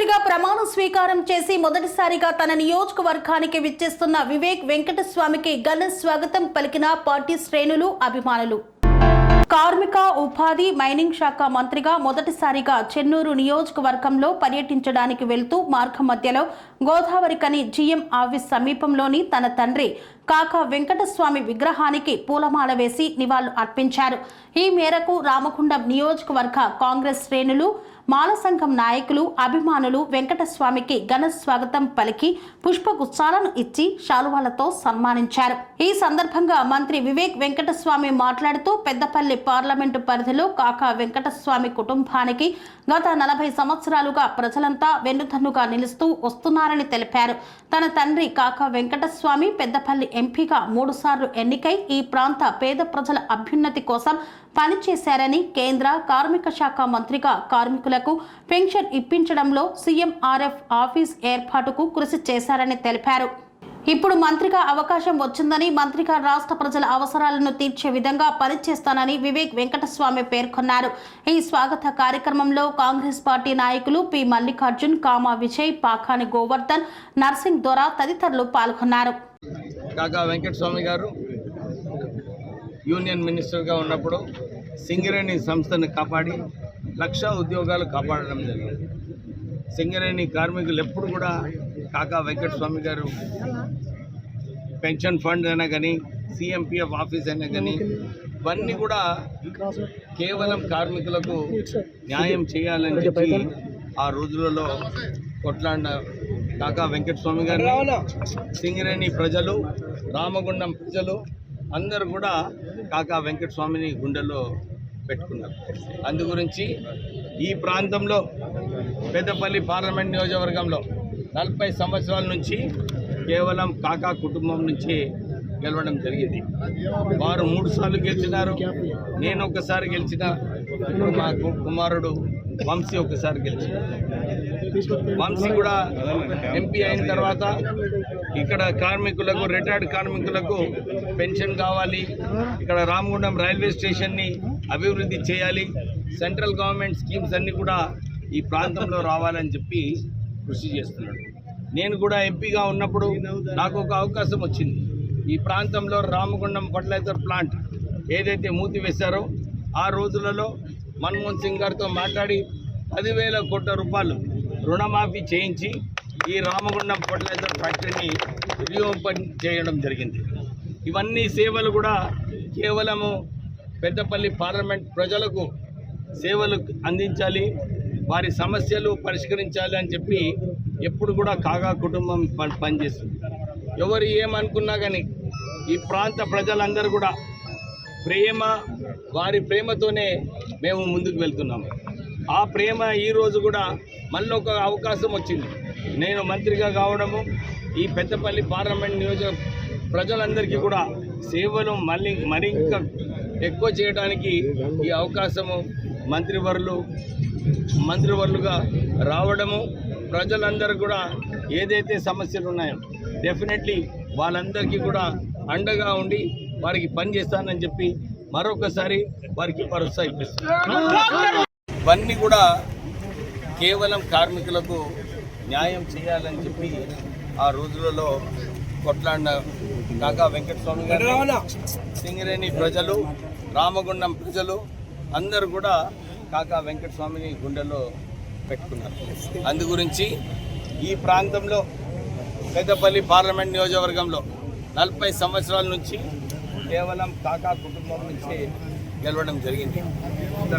ముఖ్యమంత్రిగా ప్రమాణ స్వీకారం చేసి మొదటిసారిగా తన నియోజకవర్గానికి విచ్చేస్తున్న వివేక్ వెంకటస్వామికి ఘన స్వాగతం పలికిన పార్టీ శ్రేణులు, అభిమానులు. కార్మిక, ఉపాధి, మైనింగ్ శాఖ మంత్రిగా మొదటిసారిగా చెన్నూరు నియోజకవర్గంలో పర్యటించడానికి వెళ్తూ మార్గం మధ్యలో గోదావరికని జీఎం ఆఫీస్ సమీపంలోని తన తండ్రి కాకా వెంకటస్వామి విగ్రహానికి పూలమాల వేసి నివాళులు అర్పించారు. ఈ మేరకు రామగుండం నియోజకవర్గ కాంగ్రెస్ శ్రేణులు, మాల సంఘం నాయకులు, అభిమానులు వెంకటస్వామికి ఘన స్వాగతం పలికి పుష్పగుచ్చాలను ఇచ్చి శాలువాలతో సన్మానించారు. ఈ సందర్భంగా మంత్రి వివేక్ వెంకటస్వామి మాట్లాడుతూ పెద్దపల్లి పార్లమెంటు పరిధిలో కాకా వెంకటస్వామి కుటుంబానికి గత 40 సంవత్సరాలుగా ప్రజలంతా వెన్నుదన్నుగా నిలుస్తూ వస్తున్నారని తెలిపారు. తన తండ్రి కాకా వెంకటస్వామి పెద్దపల్లి ఎంపీగా 3 సార్లు ఎన్నికై ఈ ప్రాంత పేద ప్రజల అభ్యున్నతి కోసం పనిచేశారని, కేంద్ర కార్మిక శాఖ మంత్రిగా కార్మికులకు పెన్షన్ ఇప్పించడంలో సీఎంఆర్ఎఫ్ ఆఫీస్ ఏర్పాటుకు కృషి చేశారని తెలిపారు. ఇప్పుడు మంత్రిగా అవకాశం వచ్చిందని, మంత్రిగా రాష్ట్ర ప్రజల అవసరాలను తీర్చే విధంగా పనిచేస్తానని వివేక్ వెంకటస్వామి పేర్కొన్నారు. ఈ స్వాగత కార్యక్రమంలో కాంగ్రెస్ పార్టీ నాయకులు పి మల్లికార్జున్, కామా విజయ్, పాఖాని గోవర్ధన్, నర్సింగ్ దొర తదితరులు పాల్గొన్నారు. కాకా వెంకటస్వామి గారు యూనియన్ మినిస్టర్గా ఉన్నప్పుడు సింగరేణి సంస్థను కాపాడి 1,00,000 ఉద్యోగాలు కాపాడడం జరిగింది. సింగరేణి కార్మికులు ఎప్పుడు కూడా కాకా వెంకటస్వామి గారు పెన్షన్ ఫండ్ అయినా కానీ, సిఎంపిఎఫ్ ఆఫీస్ అయినా కానీ, ఇవన్నీ కూడా కేవలం కార్మికులకు న్యాయం చేయాలని చెప్పి ఆ రోజులలో కొట్లాడిన కాకా వెంకటస్వామి గారు సింగరేణి ప్రజలు, రామగుండం ప్రజలు అందరూ కూడా కాకా వెంకటస్వామిని గుండెల్లో పెట్టుకున్నారు. అందు గురించి ఈ ప్రాంతంలో పెద్దపల్లి పార్లమెంట్ నియోజకవర్గంలో 40 సంవత్సరాల నుంచి కేవలం కాకా కుటుంబం నుంచి గెలవడం జరిగింది. వారు 3 సార్లు గెలిచినారు, నేను ఒకసారి గెలిచిన, మా కుమారుడు వంశీ ఒకసారి గెలిచిన. వంశీ కూడా ఎంపీ అయిన తర్వాత ఇక్కడ కార్మికులకు, రిటైర్డ్ కార్మికులకు పెన్షన్ కావాలి, ఇక్కడ రామగుండం రైల్వే స్టేషన్ని అభివృద్ధి చేయాలి, సెంట్రల్ గవర్నమెంట్ స్కీమ్స్ అన్నీ కూడా ఈ ప్రాంతంలో రావాలని చెప్పి కృషి చేస్తున్నాడు. నేను కూడా ఎంపీగా ఉన్నప్పుడు నాకు ఒక అవకాశం వచ్చింది. ఈ ప్రాంతంలో రామగుండం ఫర్టిలైజర్ ప్లాంట్ ఏదైతే మూతి వేశారో ఆ రోజులలో మన్మోహన్ సింగ్ గారితో మాట్లాడి 10,000 కోట్ల రూపాయలు రుణమాఫీ చేయించి ఈ రామగుండం ఫర్టిలైజర్ ఫ్యాక్టరీని రీఓపెన్ చేయడం జరిగింది. ఇవన్నీ సేవలు కూడా కేవలము పెద్దపల్లి పార్లమెంట్ ప్రజలకు సేవలు అందించాలి, వారి సమస్యలు పరిష్కరించాలి అని చెప్పి ఎప్పుడు కూడా కాగా కుటుంబం పనిచేస్తుంది. ఎవరు ఏమనుకున్నా కానీ ఈ ప్రాంత ప్రజలందరూ కూడా వారి ప్రేమతోనే మేము ముందుకు వెళ్తున్నాము. ఆ ప్రేమ ఈరోజు కూడా మళ్ళీ ఒక అవకాశం వచ్చింది. నేను మంత్రిగా కావడము, ఈ పెద్దపల్లి పార్లమెంట్ నియోజక ప్రజలందరికీ కూడా సేవలు మరి ఇంకా ఎక్కువ చేయడానికి ఈ అవకాశము మంత్రివర్లుగా రావడము, ప్రజలందరూ కూడా ఏదైతే సమస్యలు ఉన్నాయో డెఫినెట్లీ వాళ్ళందరికీ కూడా అండగా ఉండి వారికి పని చేస్తానని చెప్పి మరొకసారి వారికి భరోసా ఇప్పిస్తాను. ఇవన్నీ కూడా కేవలం కార్మికులకు న్యాయం చేయాలని చెప్పి ఆ రోజులలో కొట్లాడిన కాకా వెంకటస్వామి గారు, సింగరేణి ప్రజలు, రామగుండం ప్రజలు అందరూ కూడా కాకా వెంకటస్వామిని గుండెల్లో పెట్టుకున్నారు. అందు గురించి ఈ ప్రాంతంలో పెద్దపల్లి పార్లమెంట్ నియోజకవర్గంలో 40 సంవత్సరాల నుంచి కేవలం కాకా కుటుంబం నుంచి గెలవడం జరిగింది.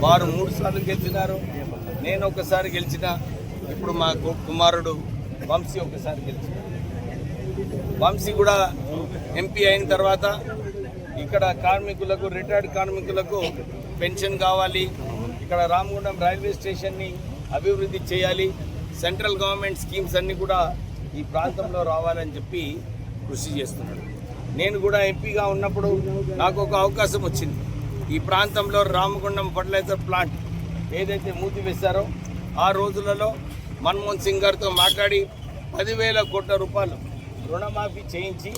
వారు 3 సార్లు గెలిచినారు, నేను ఒకసారి గెలిచిన, ఇప్పుడు మా కుమారుడు వంశీ ఒకసారి గెలిచిన. వంశీ కూడా ఎంపీ అయిన తర్వాత ఇక్కడ కార్మికులకు, రిటైర్డ్ కార్మికులకు పెన్షన్ కావాలి, ఇక్కడ రామగుండం రైల్వే స్టేషన్ని అభివృద్ధి చేయాలి, సెంట్రల్ గవర్నమెంట్ స్కీమ్స్ అన్నీ కూడా ఈ ప్రాంతంలో రావాలని చెప్పి కృషి చేస్తున్నాడు. నేను కూడా ఎంపీగా ఉన్నప్పుడు నాకు ఒక అవకాశం వచ్చింది. ఈ ప్రాంతంలో రామగుండం ఫర్టిలైజర్ ప్లాంట్ ఏదైతే మూతి వేశారో ఆ రోజులలో మన్మోహన్ సింగ్ గారితో మాట్లాడి 10,000 కోట్ల రూపాయలు రుణమాఫీ చేయించి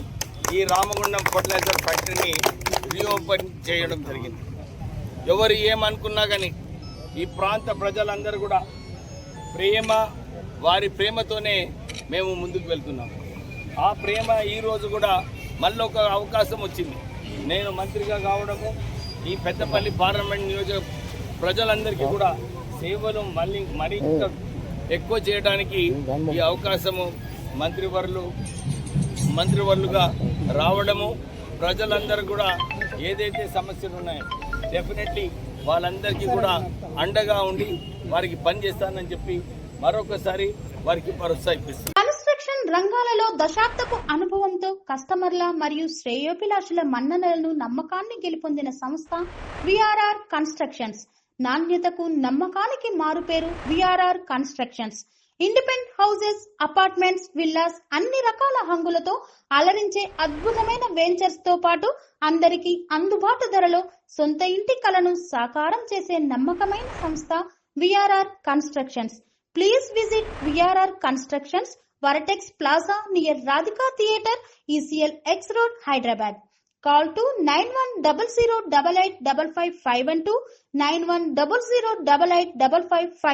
ఈ రామగుండం ఫర్టిలైజర్ ఫ్యాక్టరీని రీఓపెన్ చేయడం జరిగింది. ఎవరు ఏమనుకున్నా కానీ ఈ ప్రాంత ప్రజలందరూ కూడా వారి ప్రేమతోనే మేము ముందుకు వెళ్తున్నాం. ఆ ప్రేమ ఈరోజు కూడా మళ్ళీ ఒక అవకాశం వచ్చింది. నేను మంత్రిగా కావడము, ఈ పెద్దపల్లి పార్లమెంట్ నియోజక ప్రజలందరికీ కూడా సేవలు మరీ ఎక్కువ చేయడానికి ఈ అవకాశము మంత్రివర్లుగా రావడము, ప్రజలందరూ కూడా ఏదైతే సమస్యలు ఉన్నాయో డెఫినెట్లీ వాళ్ళందరికీ కూడా అండగా ఉండి వారికి పనిచేస్తానని చెప్పి మరొకసారి వారికి భరోసా ఇప్పిస్తాను. కన్స్ట్రక్షన్ రంగాలలో దశాబ్దపు అనుభవంతో కస్టమర్ల మరియు శ్రేయోభిలాషుల మన్ననలను నమ్మకాన్ని గెలుపొందిన సంస్థ విఆర్ఆర్ కన్స్ట్రక్షన్స్. నాణ్యతకు నమ్మకానికి మారుపేరు VRR constructions. Independent houses, apartments, villas అన్ని రకాల హంగులతో అలరించే అద్భుతమైన వెంచర్స్ తో పాటు అందరికీ అందుబాటు ధరలో సొంత ఇంటి కలను సాకారం చేసే నమ్మకమైన సంస్థ VRR constructions. Please visit VRR Constructions, Varatex Plaza near Radhika Theatre, ECL X Road, Hyderabad. Call to 9100885551 9100885559.